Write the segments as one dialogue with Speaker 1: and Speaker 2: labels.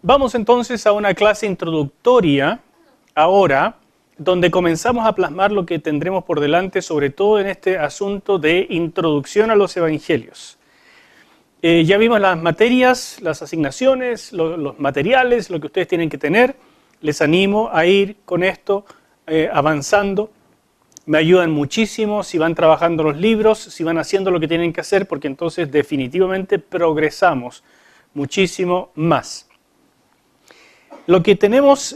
Speaker 1: Vamos entonces a una clase introductoria ahora, donde comenzamos a plasmar lo que tendremos por delante, sobre todo en este asunto de introducción a los evangelios. Ya vimos las materias, las asignaciones, los materiales, lo que ustedes tienen que tener. Les animo a ir con esto avanzando. Me ayudan muchísimo si van trabajando los libros, si van haciendo lo que tienen que hacer, porque entonces definitivamente progresamos muchísimo más. Lo que tenemos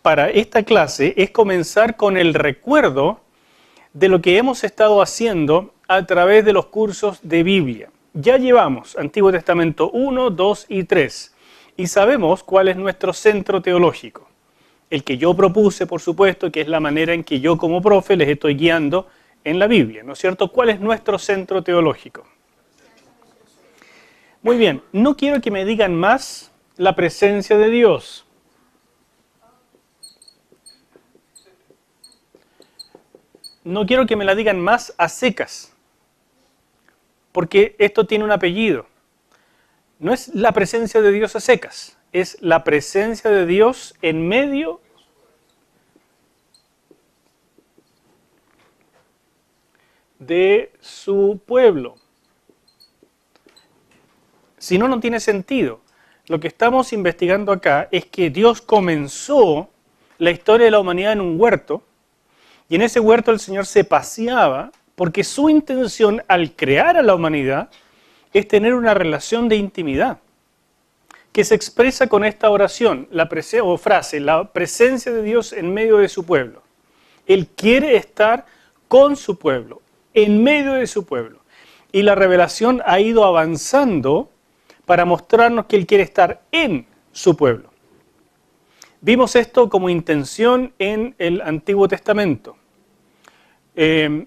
Speaker 1: para esta clase es comenzar con el recuerdo de lo que hemos estado haciendo a través de los cursos de Biblia. Ya llevamos Antiguo Testamento 1, 2 y 3 y sabemos cuál es nuestro centro teológico. El que yo propuse, por supuesto, que es la manera en que yo como profe les estoy guiando en la Biblia, ¿no es cierto? ¿Cuál es nuestro centro teológico? Muy bien, no quiero que me digan más la presencia de Dios. No quiero que me la digan más a secas, porque esto tiene un apellido. No es la presencia de Dios a secas, es la presencia de Dios en medio de su pueblo. Si no, no tiene sentido. Lo que estamos investigando acá es que Dios comenzó la historia de la humanidad en un huerto, y en ese huerto el Señor se paseaba, porque su intención al crear a la humanidad es tener una relación de intimidad, que se expresa con esta oración, o frase, la presencia de Dios en medio de su pueblo. Él quiere estar con su pueblo, en medio de su pueblo. Y la revelación ha ido avanzando para mostrarnos que Él quiere estar en su pueblo. Vimos esto como intención en el Antiguo Testamento.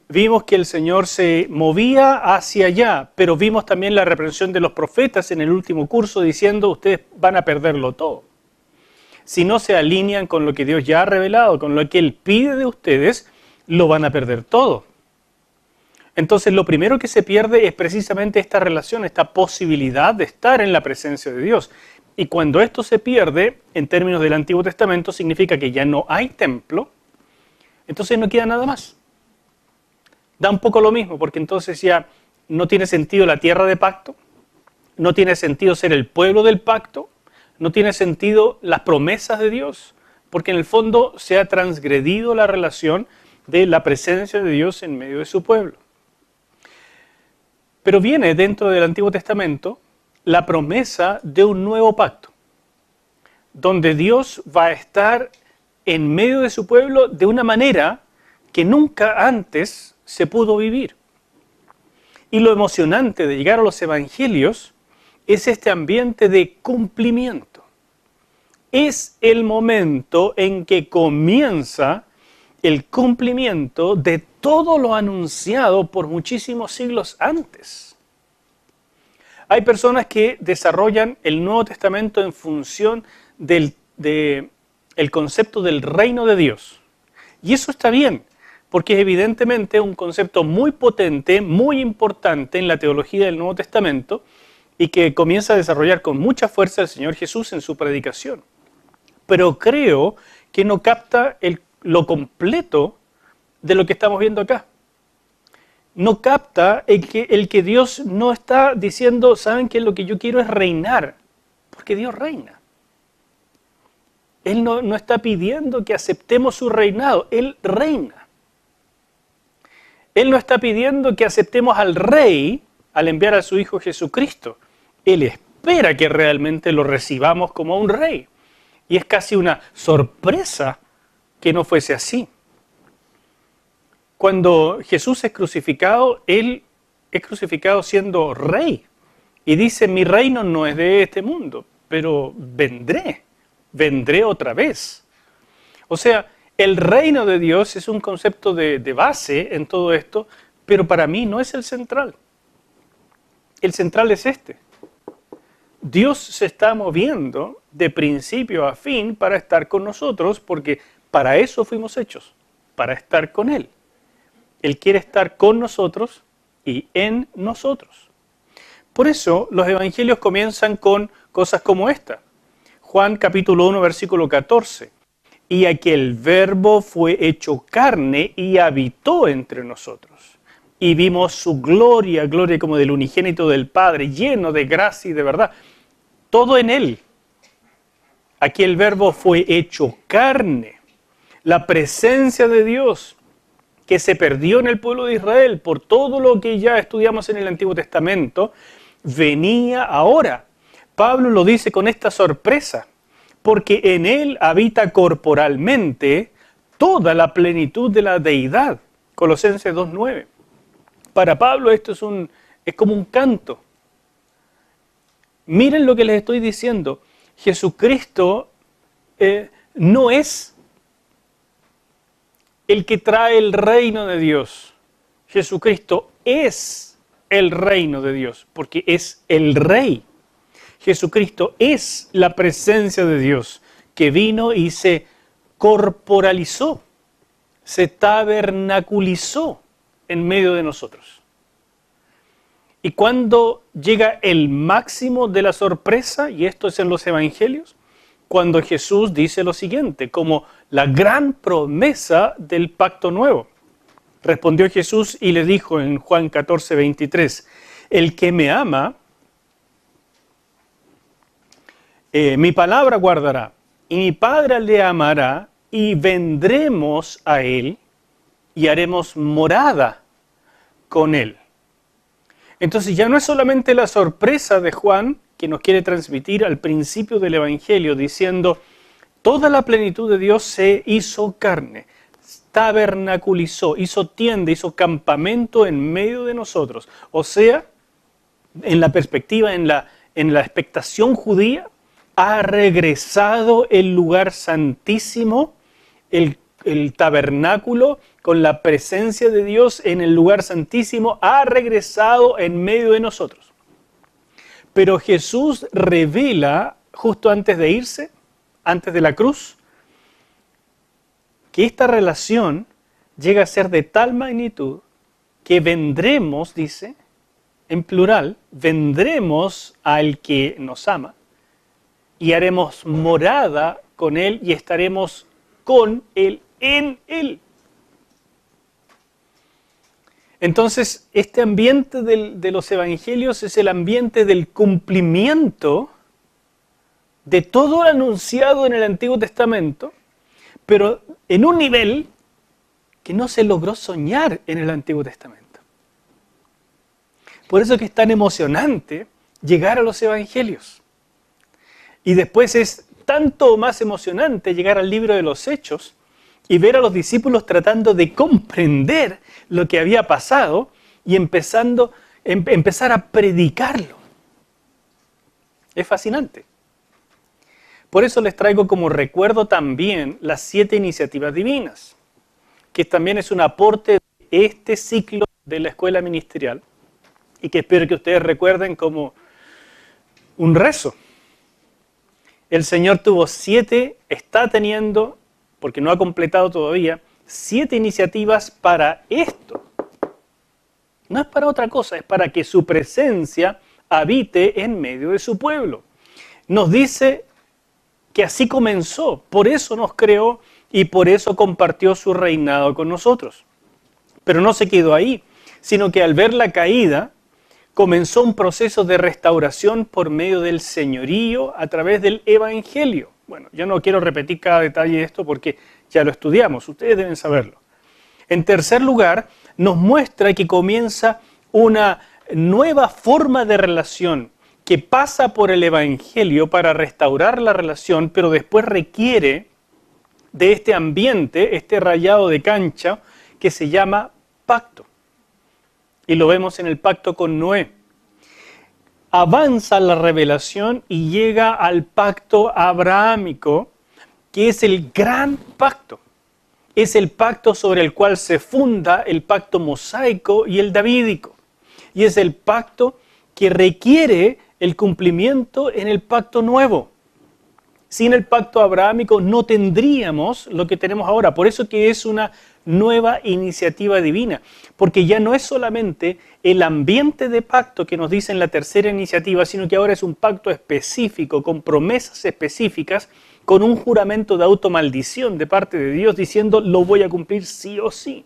Speaker 1: Vimos que el Señor se movía hacia allá, pero vimos también la reprensión de los profetas en el último curso diciendo: ustedes van a perderlo todo. Si no se alinean con lo que Dios ya ha revelado, con lo que Él pide de ustedes, lo van a perder todo. Entonces lo primero que se pierde es precisamente esta relación, esta posibilidad de estar en la presencia de Dios. Y cuando esto se pierde, en términos del Antiguo Testamento, significa que ya no hay templo, entonces no queda nada más. Da un poco lo mismo, porque entonces ya no tiene sentido la tierra de pacto, no tiene sentido ser el pueblo del pacto, no tiene sentido las promesas de Dios, porque en el fondo se ha transgredido la relación de la presencia de Dios en medio de su pueblo. Pero viene dentro del Antiguo Testamento la promesa de un nuevo pacto, donde Dios va a estar en medio de su pueblo de una manera que nunca antes se pudo vivir. Y lo emocionante de llegar a los evangelios es este ambiente de cumplimiento. Es el momento en que comienza el cumplimiento de todo lo anunciado por muchísimos siglos antes. Hay personas que desarrollan el Nuevo Testamento en función del concepto del reino de Dios. Y eso está bien, porque es evidentemente un concepto muy potente, muy importante en la teología del Nuevo Testamento y que comienza a desarrollar con mucha fuerza el Señor Jesús en su predicación. Pero creo que no capta lo completo de lo que estamos viendo acá. No capta el que Dios no está diciendo: ¿saben qué? Lo que yo quiero es reinar, porque Dios reina. Él no está pidiendo que aceptemos su reinado, Él reina. Él no está pidiendo que aceptemos al Rey al enviar a su Hijo Jesucristo. Él espera que realmente lo recibamos como un Rey. Y es casi una sorpresa que no fuese así. Cuando Jesús es crucificado, Él es crucificado siendo Rey. Y dice: mi reino no es de este mundo, pero vendré otra vez. O sea, el reino de Dios es un concepto de base en todo esto, pero para mí no es el central. El central es este. Dios se está moviendo de principio a fin para estar con nosotros, porque para eso fuimos hechos, para estar con Él. Él quiere estar con nosotros y en nosotros. Por eso los evangelios comienzan con cosas como esta. Juan capítulo 1, versículo 14. Y aquel verbo fue hecho carne y habitó entre nosotros. Y vimos su gloria, gloria como del unigénito del Padre, lleno de gracia y de verdad. Todo en él. Aquí el verbo fue hecho carne. La presencia de Dios que se perdió en el pueblo de Israel por todo lo que ya estudiamos en el Antiguo Testamento, venía ahora. Pablo lo dice con esta sorpresa, porque en él habita corporalmente toda la plenitud de la deidad. Colosenses 2:9. Para Pablo esto es como un canto. Miren lo que les estoy diciendo. Jesucristo no es el que trae el reino de Dios. Jesucristo es el reino de Dios, porque es el Rey. Jesucristo es la presencia de Dios que vino y se corporalizó, se tabernaculizó en medio de nosotros. Y cuando llega el máximo de la sorpresa, y esto es en los evangelios, cuando Jesús dice lo siguiente, como la gran promesa del pacto nuevo. Respondió Jesús y le dijo en Juan 14:23, el que me ama, mi palabra guardará, y mi Padre le amará, y vendremos a él, y haremos morada con él. Entonces ya no es solamente la sorpresa de Juan, que nos quiere transmitir al principio del Evangelio, diciendo, toda la plenitud de Dios se hizo carne, tabernaculizó, hizo tienda, hizo campamento en medio de nosotros. O sea, en la perspectiva, en la expectación judía, ha regresado el lugar santísimo, el tabernáculo con la presencia de Dios en el lugar santísimo, ha regresado en medio de nosotros. Pero Jesús revela, justo antes de irse, antes de la cruz, que esta relación llega a ser de tal magnitud que vendremos, dice, en plural, vendremos al que nos ama y haremos morada con él y estaremos con él, en él. Entonces, este ambiente de los evangelios es el ambiente del cumplimiento de todo lo anunciado en el Antiguo Testamento, pero en un nivel que no se logró soñar en el Antiguo Testamento. Por eso que es tan emocionante llegar a los evangelios. Y después es tanto más emocionante llegar al libro de los Hechos y ver a los discípulos tratando de comprender lo que había pasado y empezar a predicarlo. Es fascinante. Por eso les traigo como recuerdo también las 7 iniciativas divinas, que también es un aporte de este ciclo de la escuela ministerial y que espero que ustedes recuerden como un rezo. El Señor tuvo 7, está teniendo, porque no ha completado todavía, 7 iniciativas para esto. No es para otra cosa, es para que su presencia habite en medio de su pueblo. Nos dice que así comenzó, por eso nos creó y por eso compartió su reinado con nosotros. Pero no se quedó ahí, sino que al ver la caída, comenzó un proceso de restauración por medio del señorío a través del Evangelio. Bueno, yo no quiero repetir cada detalle de esto porque ya lo estudiamos, ustedes deben saberlo. En tercer lugar, nos muestra que comienza una nueva forma de relación que pasa por el Evangelio para restaurar la relación, pero después requiere de este ambiente, este rayado de cancha que se llama pacto. Y lo vemos en el pacto con Noé. Avanza la revelación y llega al pacto abrahámico, que es el gran pacto. Es el pacto sobre el cual se funda el pacto mosaico y el davídico. Y es el pacto que requiere el cumplimiento en el pacto nuevo. Sin el pacto abrahámico no tendríamos lo que tenemos ahora. Por eso que es una nueva iniciativa divina, porque ya no es solamente el ambiente de pacto que nos dice en la tercera iniciativa, sino que ahora es un pacto específico, con promesas específicas, con un juramento de automaldición de parte de Dios diciendo, lo voy a cumplir sí o sí.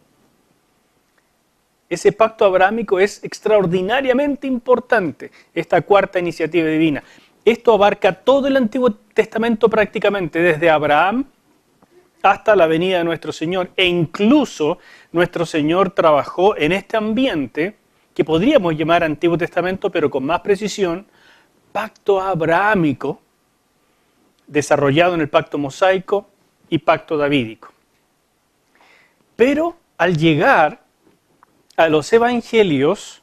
Speaker 1: Ese pacto abrahámico es extraordinariamente importante, esta cuarta iniciativa divina. Esto abarca todo el Antiguo Testamento prácticamente, desde Abraham hasta la venida de nuestro Señor. E incluso nuestro Señor trabajó en este ambiente que podríamos llamar Antiguo Testamento, pero con más precisión, pacto abrahámico, desarrollado en el pacto mosaico y pacto davídico. Pero al llegar a los evangelios,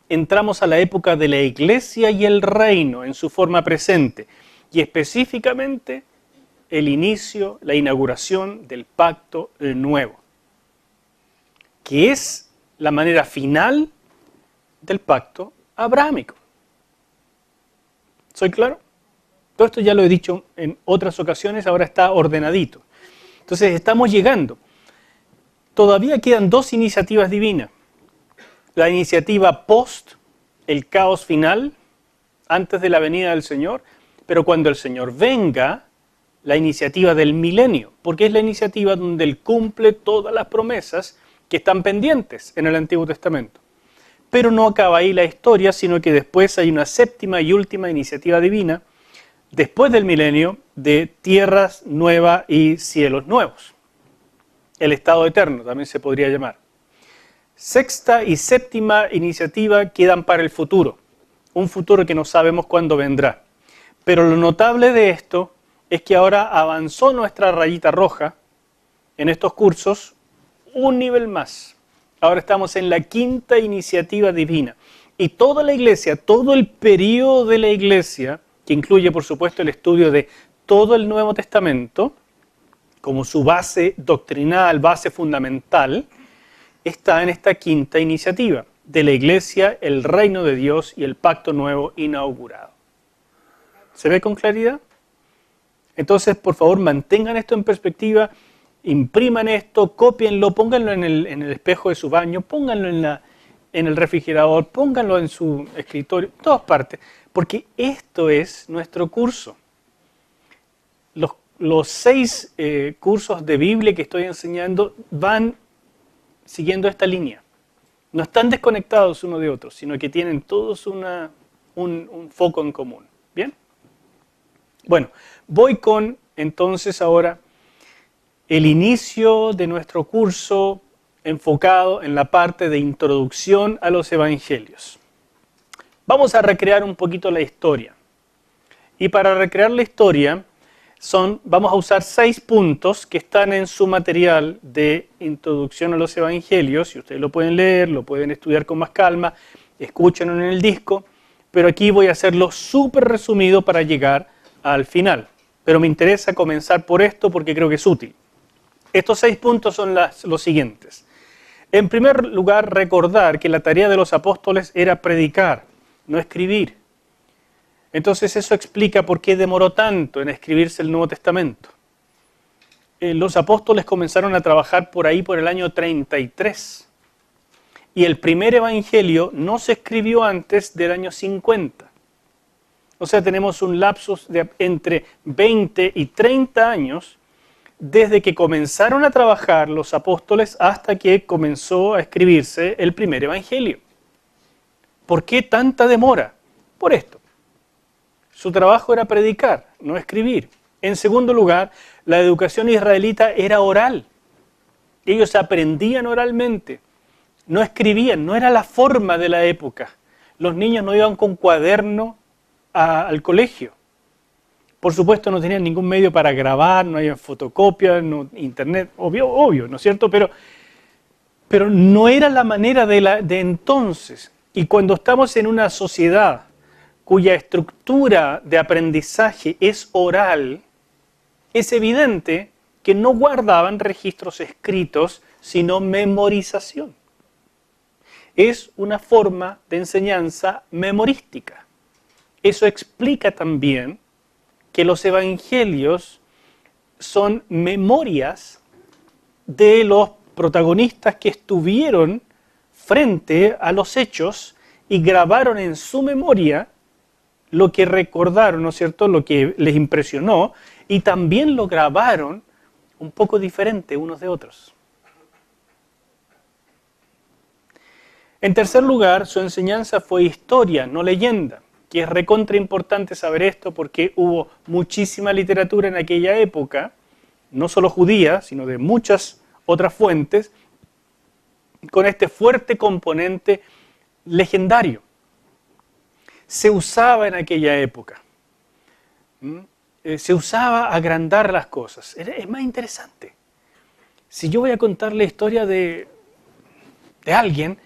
Speaker 1: entramos a la época de la iglesia y el reino en su forma presente, y específicamente el inicio, la inauguración del pacto nuevo, que es la manera final del pacto abrahámico. ¿Soy claro? Todo esto ya lo he dicho en otras ocasiones, ahora está ordenadito. Entonces estamos llegando. Todavía quedan dos iniciativas divinas. La iniciativa post, el caos final, antes de la venida del Señor, pero cuando el Señor venga, la iniciativa del milenio, porque es la iniciativa donde Él cumple todas las promesas que están pendientes en el Antiguo Testamento. Pero no acaba ahí la historia, sino que después hay una séptima y última iniciativa divina, después del milenio, de tierras nuevas y cielos nuevos. El estado eterno también se podría llamar. Sexta y séptima iniciativa quedan para el futuro, un futuro que no sabemos cuándo vendrá. Pero lo notable de esto es que ahora avanzó nuestra rayita roja en estos cursos un nivel más. Ahora estamos en la quinta iniciativa divina. Y toda la iglesia, todo el periodo de la iglesia, que incluye por supuesto el estudio de todo el Nuevo Testamento, como su base doctrinal, base fundamental, está en esta quinta iniciativa de la iglesia, el reino de Dios y el pacto nuevo inaugurado. ¿Se ve con claridad? Entonces, por favor, mantengan esto en perspectiva, impriman esto, cópienlo, pónganlo en el espejo de su baño, pónganlo en el refrigerador, pónganlo en su escritorio, en todas partes, porque esto es nuestro curso. Los 6 cursos de Biblia que estoy enseñando van siguiendo esta línea. No están desconectados uno de otro, sino que tienen todos un foco en común. ¿Bien? Bueno, voy con entonces ahora el inicio de nuestro curso enfocado en la parte de introducción a los evangelios. Vamos a recrear un poquito la historia. Y para recrear la historia, vamos a usar 6 puntos que están en su material de introducción a los evangelios, y ustedes lo pueden leer, lo pueden estudiar con más calma, escúchenlo en el disco, pero aquí voy a hacerlo súper resumido para llegar al final. Pero me interesa comenzar por esto porque creo que es útil. Estos 6 puntos son los siguientes. En primer lugar, recordar que la tarea de los apóstoles era predicar, no escribir. Entonces eso explica por qué demoró tanto en escribirse el Nuevo Testamento. Los apóstoles comenzaron a trabajar por ahí por el año 33. Y el primer evangelio no se escribió antes del año 50. O sea, tenemos un lapsus de entre 20 y 30 años desde que comenzaron a trabajar los apóstoles hasta que comenzó a escribirse el primer evangelio. ¿Por qué tanta demora? Por esto. Su trabajo era predicar, no escribir. En segundo lugar, la educación israelita era oral. Ellos aprendían oralmente, no escribían, no era la forma de la época. Los niños no iban con cuaderno al colegio. Por supuesto no tenían ningún medio para grabar, no había fotocopias, no, internet, obvio, ¿no es cierto? Pero no era la manera de entonces. Y cuando estamos en una sociedad cuya estructura de aprendizaje es oral, es evidente que no guardaban registros escritos, sino memorización. Es una forma de enseñanza memorística. Eso explica también que los evangelios son memorias de los protagonistas que estuvieron frente a los hechos y grabaron en su memoria lo que recordaron, ¿no es cierto?, lo que les impresionó, y también lo grabaron un poco diferente unos de otros. En tercer lugar, su enseñanza fue historia, no leyenda, que es recontra importante saber esto porque hubo muchísima literatura en aquella época, no solo judía, sino de muchas otras fuentes, con este fuerte componente legendario. Se usaba en aquella época. Se usaba agrandar las cosas. Es más interesante. Si yo voy a contar la historia de alguien,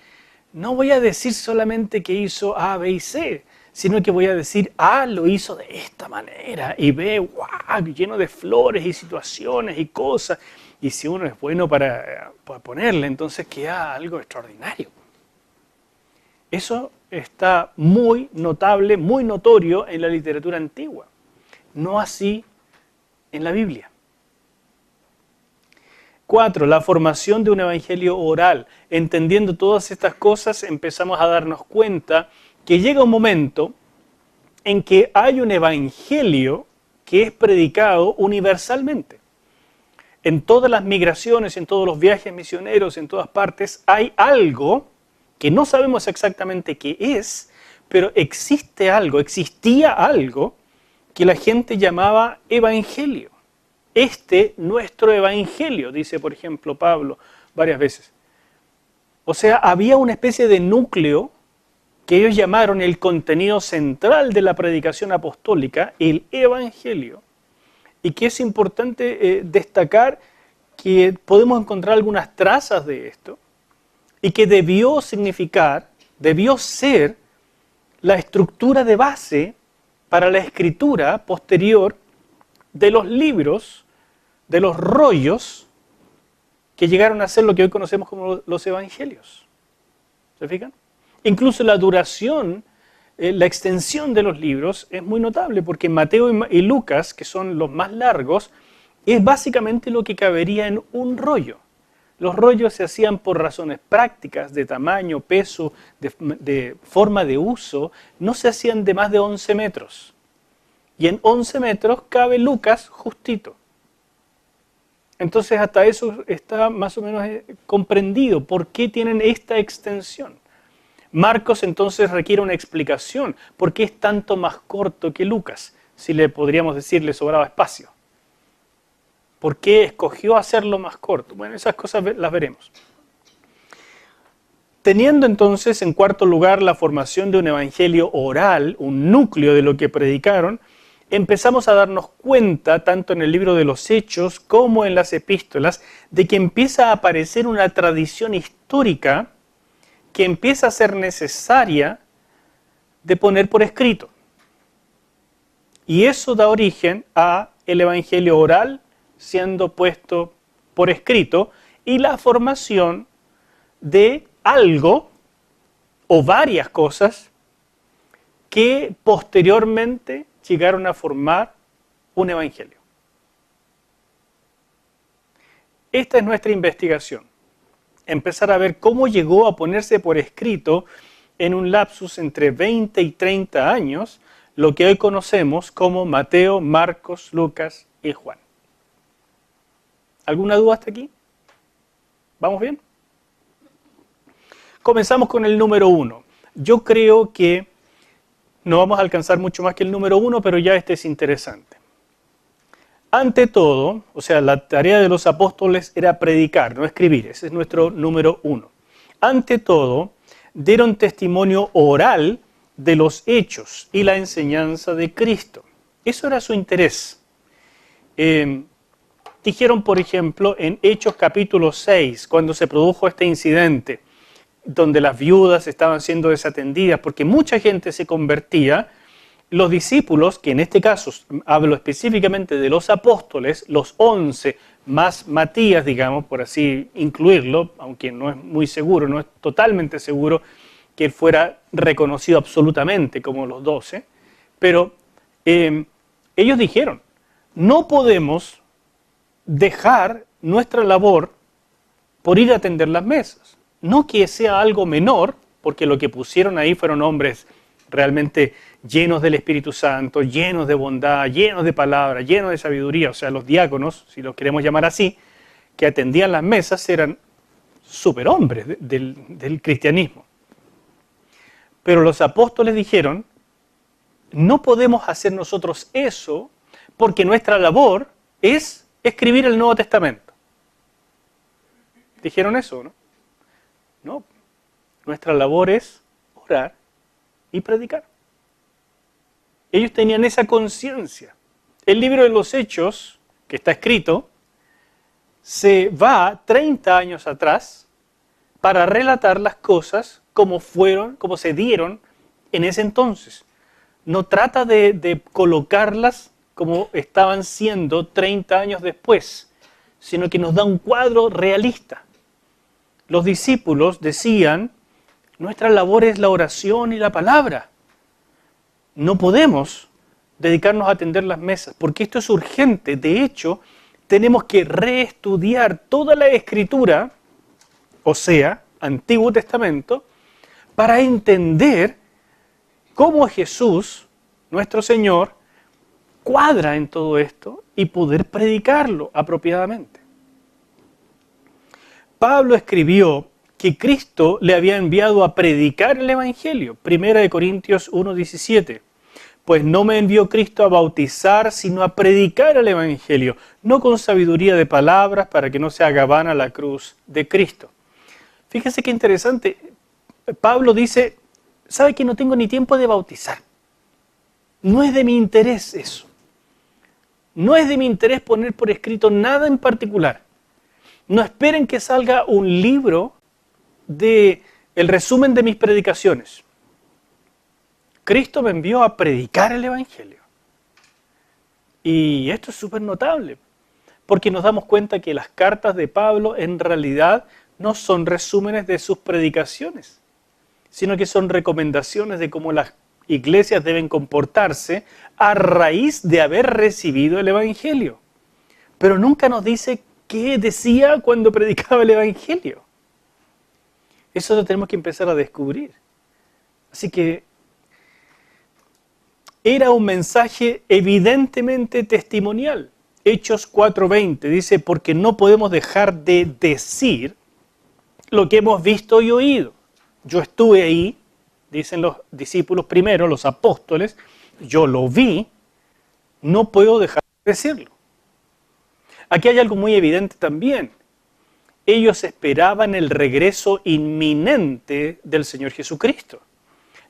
Speaker 1: no voy a decir solamente que hizo A, B y C, sino que voy a decir A lo hizo de esta manera y B, wow, lleno de flores y situaciones y cosas. Y si uno es bueno para ponerle, entonces queda algo extraordinario. Eso está muy notable, muy notorio en la literatura antigua. No así en la Biblia. 4. La formación de un evangelio oral. Entendiendo todas estas cosas, empezamos a darnos cuenta que llega un momento en que hay un evangelio que es predicado universalmente. En todas las migraciones, en todos los viajes misioneros, en todas partes, hay algo que no sabemos exactamente qué es, pero existía algo que la gente llamaba evangelio. Nuestro evangelio, dice por ejemplo Pablo varias veces. O sea, había una especie de núcleo que ellos llamaron el contenido central de la predicación apostólica, el evangelio, y que es importante destacar que podemos encontrar algunas trazas de esto, y que debió ser la estructura de base para la escritura posterior de los libros, de los rollos, que llegaron a ser lo que hoy conocemos como los evangelios. ¿Se fijan? Incluso la duración, la extensión de los libros es muy notable, porque Mateo y Lucas, que son los más largos, es básicamente lo que cabería en un rollo. Los rollos se hacían por razones prácticas, de tamaño, peso, de forma de uso, no se hacían de más de 11 metros. Y en 11 metros cabe Lucas justito. Entonces hasta eso está más o menos comprendido. ¿Por qué tienen esta extensión? Marcos entonces requiere una explicación. ¿Por qué es tanto más corto que Lucas? Si le podríamos decir, le sobraba espacio. ¿Por qué escogió hacerlo más corto? Bueno, esas cosas las veremos. Teniendo entonces, en cuarto lugar, la formación de un evangelio oral, un núcleo de lo que predicaron, empezamos a darnos cuenta, tanto en el libro de los Hechos como en las epístolas, de que empieza a aparecer una tradición histórica que empieza a ser necesaria de poner por escrito. Y eso da origen a el evangelio oral siendo puesto por escrito y la formación de algo o varias cosas que posteriormente llegaron a formar un evangelio. Esta es nuestra investigación. Empezar a ver cómo llegó a ponerse por escrito en un lapsus entre 20 y 30 años lo que hoy conocemos como Mateo, Marcos, Lucas y Juan. ¿Alguna duda hasta aquí? ¿Vamos bien? Comenzamos con el número 1. Yo creo que no vamos a alcanzar mucho más que el número 1, pero ya este es interesante. Ante todo, o sea, la tarea de los apóstoles era predicar, no escribir. Ese es nuestro número 1. Ante todo, dieron testimonio oral de los hechos y la enseñanza de Cristo. Eso era su interés. Dijeron, por ejemplo, en Hechos capítulo 6, cuando se produjo este incidente, donde las viudas estaban siendo desatendidas, porque mucha gente se convertía, los discípulos, que en este caso hablo específicamente de los apóstoles, los 11, más Matías, digamos, por así incluirlo, aunque no es muy seguro, no es totalmente seguro que él fuera reconocido absolutamente como los 12, pero ellos dijeron, no podemos dejar nuestra labor por ir a atender las mesas. No que sea algo menor, porque lo que pusieron ahí fueron hombres realmente llenos del Espíritu Santo, llenos de bondad, llenos de palabra, llenos de sabiduría. O sea, los diáconos, si los queremos llamar así, que atendían las mesas eran superhombres del cristianismo. Pero los apóstoles dijeron, no podemos hacer nosotros eso porque nuestra labor es escribir el Nuevo Testamento. ¿Dijeron eso, no? No. Nuestra labor es orar y predicar. Ellos tenían esa conciencia. El libro de los Hechos, que está escrito, se va 30 años atrás para relatar las cosas como fueron, como se dieron en ese entonces. No trata de colocarlas como estaban siendo 30 años después, sino que nos da un cuadro realista. Los discípulos decían, nuestra labor es la oración y la palabra. No podemos dedicarnos a atender las mesas, porque esto es urgente. De hecho, tenemos que reestudiar toda la Escritura, o sea, Antiguo Testamento, para entender cómo Jesús, nuestro Señor, cuadra en todo esto y poder predicarlo apropiadamente. Pablo escribió que Cristo le había enviado a predicar el Evangelio, 1 Corintios 1:17. Pues no me envió Cristo a bautizar, sino a predicar el Evangelio, no con sabiduría de palabras, para que no se haga vana la cruz de Cristo. Fíjense qué interesante. Pablo dice, ¿sabe que no tengo ni tiempo de bautizar? No es de mi interés eso. No es de mi interés poner por escrito nada en particular. No esperen que salga un libro de el resumen de mis predicaciones. Cristo me envió a predicar el Evangelio. Y esto es súper notable, porque nos damos cuenta que las cartas de Pablo en realidad no son resúmenes de sus predicaciones, sino que son recomendaciones de cómo las iglesias deben comportarse a raíz de haber recibido el Evangelio. Pero nunca nos dice qué decía cuando predicaba el Evangelio. Eso lo tenemos que empezar a descubrir. Así que era un mensaje evidentemente testimonial. Hechos 4:20 dice, porque no podemos dejar de decir lo que hemos visto y oído. Yo estuve ahí, dicen los discípulos primero, los apóstoles, yo lo vi, no puedo dejar de decirlo. Aquí hay algo muy evidente también. Ellos esperaban el regreso inminente del Señor Jesucristo.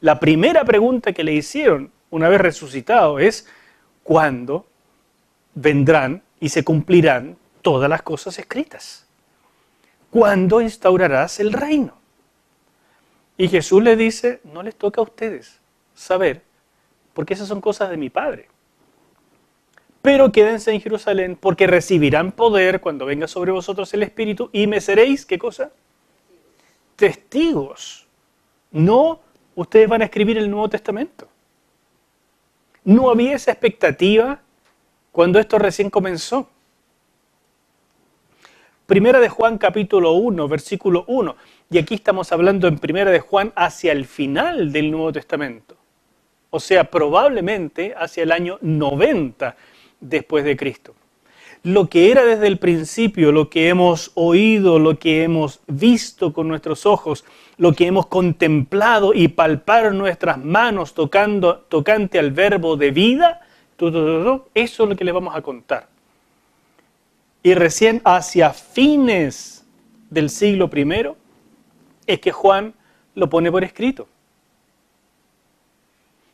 Speaker 1: La primera pregunta que le hicieron una vez resucitado es, ¿cuándo vendrán y se cumplirán todas las cosas escritas? ¿Cuándo instaurarás el reino? Y Jesús les dice, no les toca a ustedes saber, porque esas son cosas de mi Padre. Pero quédense en Jerusalén, porque recibirán poder cuando venga sobre vosotros el Espíritu, y me seréis, ¿qué cosa? Testigos. No, ustedes van a escribir el Nuevo Testamento. No había esa expectativa cuando esto recién comenzó. Primera de Juan capítulo 1, versículo 1. Y aquí estamos hablando en Primera de Juan hacia el final del Nuevo Testamento. O sea, probablemente hacia el año 90 después de Cristo. Lo que era desde el principio, lo que hemos oído, lo que hemos visto con nuestros ojos, lo que hemos contemplado y palpar nuestras manos tocante al verbo de vida, eso es lo que les vamos a contar. Y recién hacia fines del siglo I es que Juan lo pone por escrito.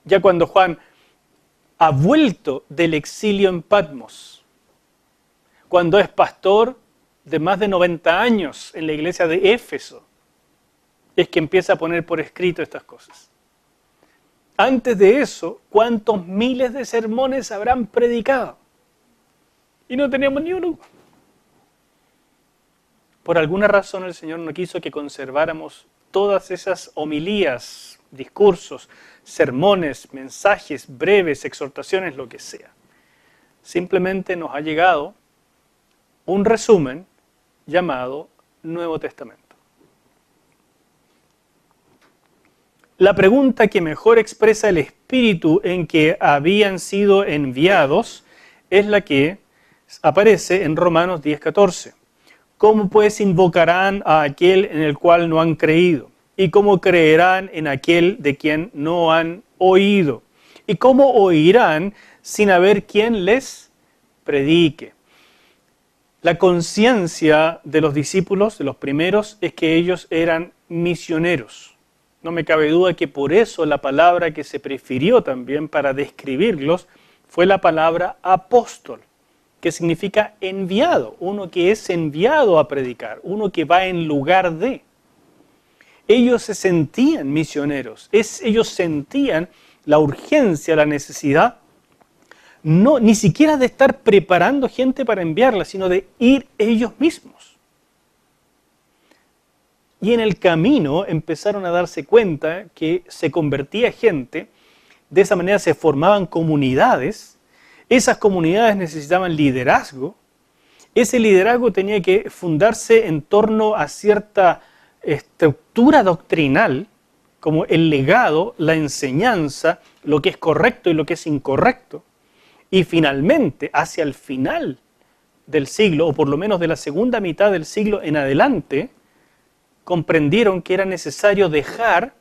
Speaker 1: Ya cuando Juan ha vuelto del exilio en Patmos, cuando es pastor de más de 90 años en la iglesia de Éfeso, es que empieza a poner por escrito estas cosas. Antes de eso, ¿cuántos miles de sermones habrán predicado? Y no teníamos ni uno. Por alguna razón el Señor no quiso que conserváramos todas esas homilías, discursos, sermones, mensajes breves, exhortaciones, lo que sea. Simplemente nos ha llegado un resumen llamado Nuevo Testamento. La pregunta que mejor expresa el espíritu en que habían sido enviados es la que aparece en Romanos 10:14. ¿Cómo pues invocarán a aquel en el cual no han creído? ¿Y cómo creerán en aquel de quien no han oído? ¿Y cómo oirán sin haber quien les predique? La conciencia de los discípulos, de los primeros, es que ellos eran misioneros. No me cabe duda que por eso la palabra que se prefirió también para describirlos fue la palabra apóstol, que significa enviado, uno que es enviado a predicar, uno que va en lugar de. Ellos se sentían misioneros, ellos sentían la urgencia, la necesidad, no, ni siquiera de estar preparando gente para enviarla, sino de ir ellos mismos. Y en el camino empezaron a darse cuenta que se convertía gente, de esa manera se formaban comunidades, esas comunidades necesitaban liderazgo, ese liderazgo tenía que fundarse en torno a cierta estructura doctrinal, como el legado, la enseñanza, lo que es correcto y lo que es incorrecto. Y finalmente, hacia el final del siglo, o por lo menos de la segunda mitad del siglo en adelante, comprendieron que era necesario dejar,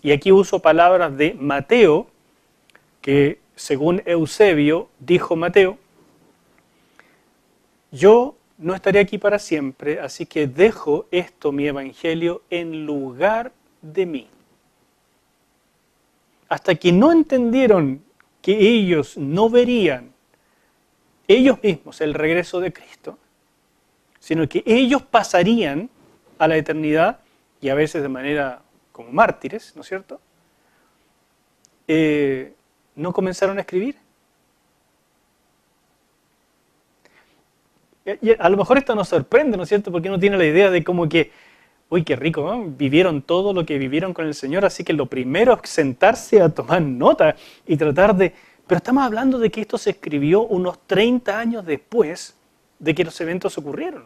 Speaker 1: y aquí uso palabras de Mateo, que según Eusebio dijo Mateo, yo no estaré aquí para siempre, así que dejo esto, mi evangelio, en lugar de mí. Hasta que no entendieron que ellos no verían ellos mismos el regreso de Cristo, sino que ellos pasarían a la eternidad, y a veces de manera como mártires, ¿no es cierto? No comenzaron a escribir. Y a lo mejor esto nos sorprende, ¿no es cierto? Porque uno tiene la idea de como que, uy, qué rico, ¿no? Vivieron todo lo que vivieron con el Señor, así que lo primero es sentarse a tomar nota y tratar de... Pero estamos hablando de que esto se escribió unos 30 años después de que los eventos ocurrieron.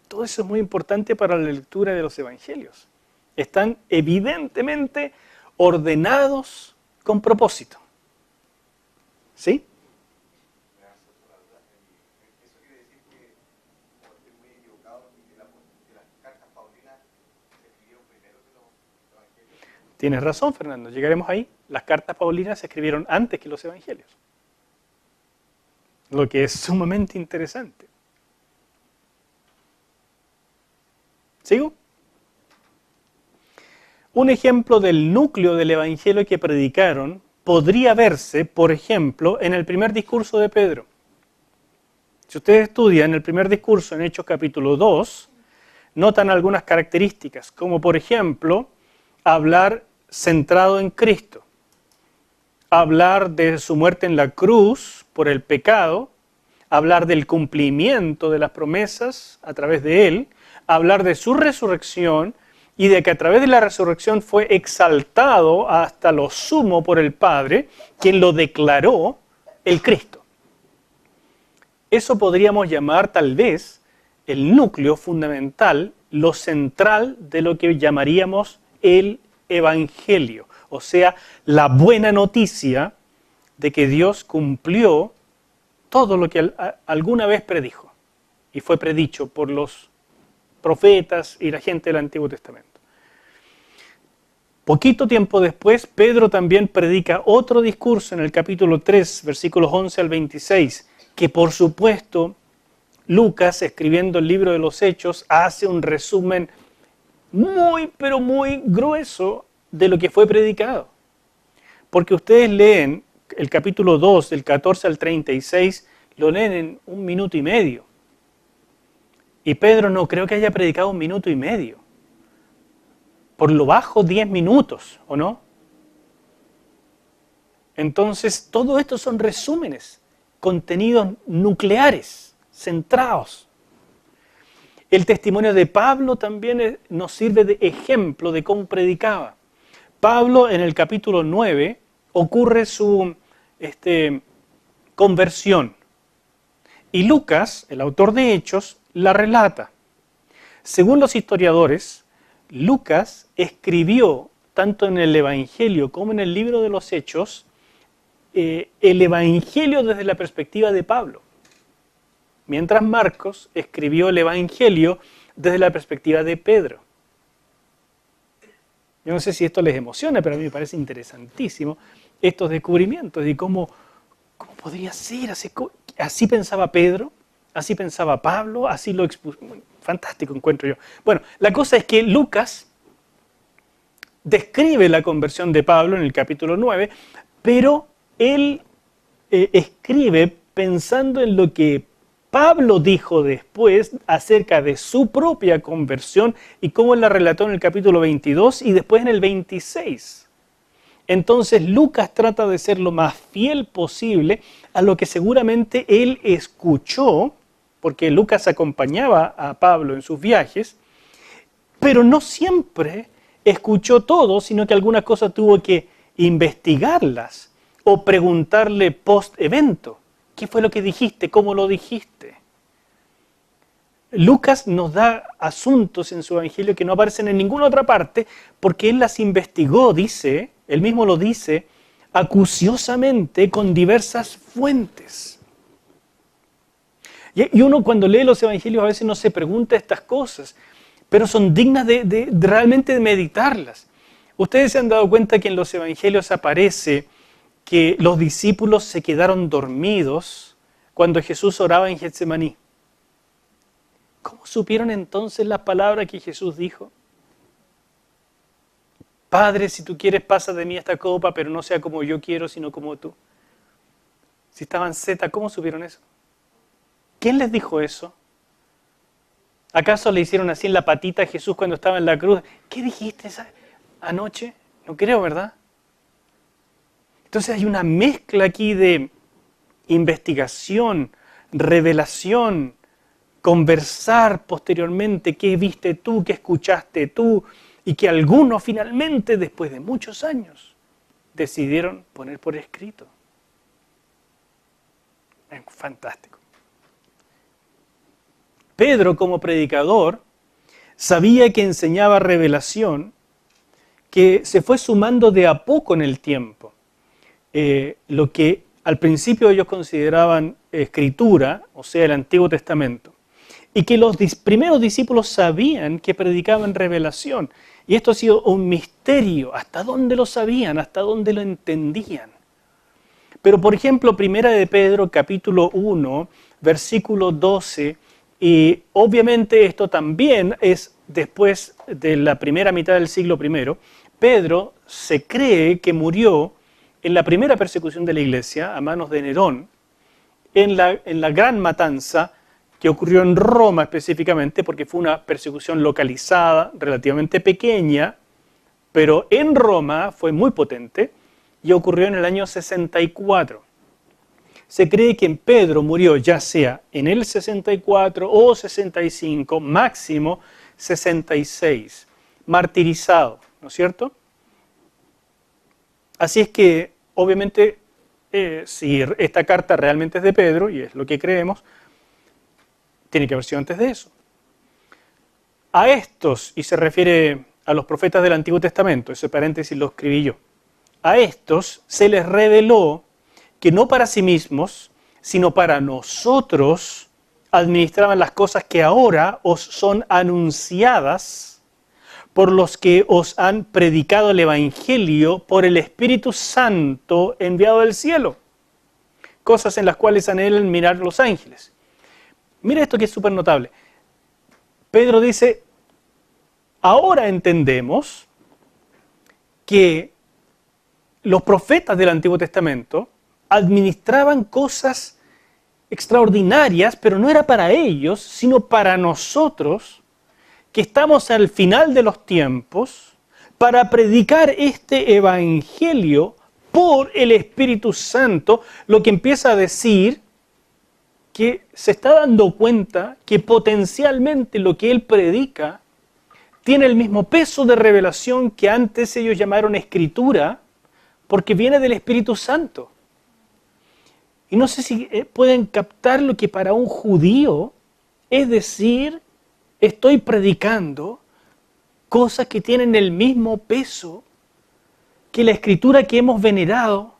Speaker 1: Todo eso es muy importante para la lectura de los evangelios. Están evidentemente ordenados con propósito. ¿Sí?
Speaker 2: Eso quiere decir que, como estoy muy equivocado, que las cartas paulinas se escribieron primero que los evangelios.
Speaker 1: Tienes razón, Fernando, llegaremos ahí. Las cartas paulinas se escribieron antes que los evangelios. Lo que es sumamente interesante. ¿Sigo? Un ejemplo del núcleo del evangelio que predicaron podría verse, por ejemplo, en el primer discurso de Pedro. Si ustedes estudian el primer discurso en Hechos capítulo 2, notan algunas características, como por ejemplo, hablar centrado en Cristo, hablar de su muerte en la cruz por el pecado, hablar del cumplimiento de las promesas a través de Él, hablar de su resurrección y de que a través de la resurrección fue exaltado hasta lo sumo por el Padre, quien lo declaró el Cristo. Eso podríamos llamar tal vez el núcleo fundamental, lo central de lo que llamaríamos el Evangelio, o sea, la buena noticia de que Dios cumplió todo lo que alguna vez predijo y fue predicho por los profetas y la gente del Antiguo Testamento. Poquito tiempo después, Pedro también predica otro discurso en el capítulo 3, versículos 11 al 26, que por supuesto Lucas, escribiendo el libro de los Hechos, hace un resumen muy, pero muy grueso de lo que fue predicado. Porque ustedes leen el capítulo 2, del 14 al 36, lo leen en 1 minuto y medio. Y Pedro no creo que haya predicado 1 minuto y medio. Por lo bajo 10 minutos, ¿o no? Entonces, todo esto son resúmenes, contenidos nucleares, centrados. El testimonio de Pablo también nos sirve de ejemplo de cómo predicaba. Pablo, en el capítulo 9, ocurre su conversión. Y Lucas, el autor de Hechos, la relata. Según los historiadores, Lucas escribió, tanto en el Evangelio como en el libro de los Hechos, el Evangelio desde la perspectiva de Pablo, mientras Marcos escribió el Evangelio desde la perspectiva de Pedro. Yo no sé si esto les emociona, pero a mí me parece interesantísimo estos descubrimientos y cómo podría ser, así pensaba Pedro, así pensaba Pablo, así lo expuso. Fantástico encuentro yo. Bueno, la cosa es que Lucas describe la conversión de Pablo en el capítulo 9, pero él escribe pensando en lo que Pablo dijo después acerca de su propia conversión y cómo él la relató en el capítulo 22 y después en el 26. Entonces Lucas trata de ser lo más fiel posible a lo que seguramente él escuchó, porque Lucas acompañaba a Pablo en sus viajes, pero no siempre escuchó todo, sino que algunas cosas tuvo que investigarlas o preguntarle post-evento. ¿Qué fue lo que dijiste? ¿Cómo lo dijiste? Lucas nos da asuntos en su evangelio que no aparecen en ninguna otra parte porque él las investigó, dice, él mismo lo dice, acuciosamente con diversas fuentes. Y uno cuando lee los evangelios a veces no se pregunta estas cosas, pero son dignas de realmente de meditarlas. Ustedes se han dado cuenta que en los evangelios aparece que los discípulos se quedaron dormidos cuando Jesús oraba en Getsemaní. ¿Cómo supieron entonces las palabras que Jesús dijo? Padre, si tú quieres, pasa de mí esta copa, pero no sea como yo quiero, sino como tú. Si estaban zeta, ¿cómo supieron eso? ¿Quién les dijo eso? ¿Acaso le hicieron así en la patita a Jesús cuando estaba en la cruz? ¿Qué dijiste anoche? No creo, ¿verdad? Entonces hay una mezcla aquí de investigación, revelación, conversar posteriormente, qué viste tú, qué escuchaste tú, y que algunos finalmente, después de muchos años, decidieron poner por escrito. Es fantástico. Pedro, como predicador, sabía que enseñaba revelación, que se fue sumando de a poco en el tiempo. Lo que al principio ellos consideraban escritura, o sea, el Antiguo Testamento, y que los primeros discípulos sabían que predicaban revelación. Y esto ha sido un misterio, hasta dónde lo sabían, hasta dónde lo entendían. Pero, por ejemplo, Primera de Pedro, capítulo 1, versículo 12, y obviamente esto también es después de la primera mitad del siglo I, Pedro se cree que murió en la primera persecución de la iglesia, a manos de Nerón, en la gran matanza que ocurrió en Roma específicamente, porque fue una persecución localizada, relativamente pequeña, pero en Roma fue muy potente y ocurrió en el año 64. Se cree que Pedro murió ya sea en el 64 o 65, máximo 66, martirizado, ¿no es cierto? Así es que, obviamente, si esta carta realmente es de Pedro, y es lo que creemos, tiene que haber sido antes de eso. A estos, y se refiere a los profetas del Antiguo Testamento, ese paréntesis lo escribí yo, a estos se les reveló que no para sí mismos, sino para nosotros administraban las cosas que ahora os son anunciadas por los que os han predicado el Evangelio por el Espíritu Santo enviado del cielo, cosas en las cuales anhelan mirar los ángeles. Mira esto que es súper notable. Pedro dice, ahora entendemos que los profetas del Antiguo Testamento administraban cosas extraordinarias, pero no era para ellos, sino para nosotros, que estamos al final de los tiempos, para predicar este Evangelio por el Espíritu Santo, lo que empieza a decir que se está dando cuenta que potencialmente lo que él predica tiene el mismo peso de revelación que antes ellos llamaron escritura, porque viene del Espíritu Santo. Y no sé si pueden captar lo que para un judío es decir, estoy predicando cosas que tienen el mismo peso que la escritura que hemos venerado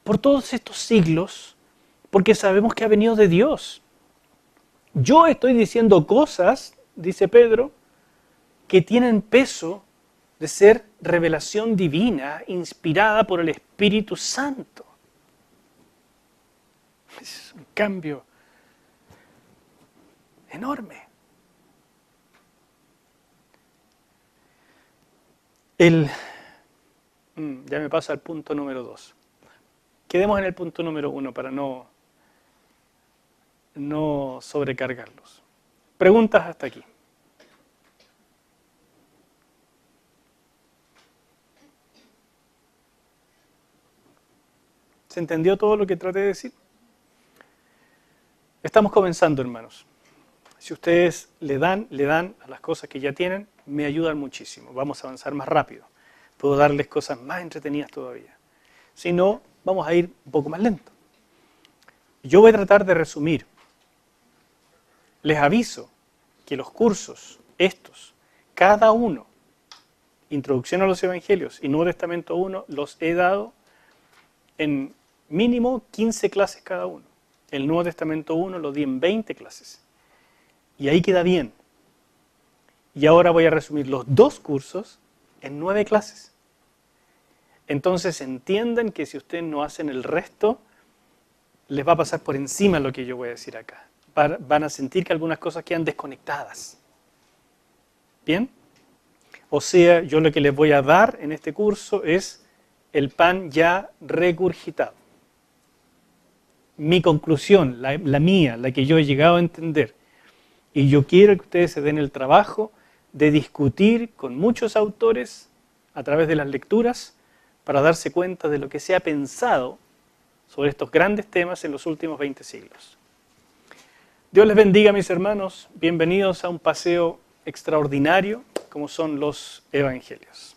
Speaker 1: por todos estos siglos, porque sabemos que ha venido de Dios. Yo estoy diciendo cosas, dice Pedro, que tienen peso de ser revelación divina, inspirada por el Espíritu Santo. Es un cambio enorme. Ya me pasa al punto número 2. Quedemos en el punto número 1 para no sobrecargarlos. Preguntas hasta aquí. ¿Se entendió todo lo que traté de decir? Estamos comenzando, hermanos. Si ustedes le dan a las cosas que ya tienen, me ayudan muchísimo. Vamos a avanzar más rápido. Puedo darles cosas más entretenidas todavía. Si no, vamos a ir un poco más lento. Yo voy a tratar de resumir. Les aviso que los cursos, estos, cada uno, Introducción a los Evangelios y Nuevo Testamento 1, los he dado en mínimo 15 clases cada uno. El Nuevo Testamento 1 lo di en 20 clases. Y ahí queda bien. Y ahora voy a resumir los 2 cursos en 9 clases. Entonces entiendan que si ustedes no hacen el resto, les va a pasar por encima lo que yo voy a decir acá. Van a sentir que algunas cosas quedan desconectadas. ¿Bien? O sea, yo lo que les voy a dar en este curso es el pan ya regurgitado. Mi conclusión, la mía, la que yo he llegado a entender. Y yo quiero que ustedes se den el trabajo de discutir con muchos autores a través de las lecturas para darse cuenta de lo que se ha pensado sobre estos grandes temas en los últimos 20 siglos. Dios les bendiga, mis hermanos. Bienvenidos a un paseo extraordinario como son los Evangelios.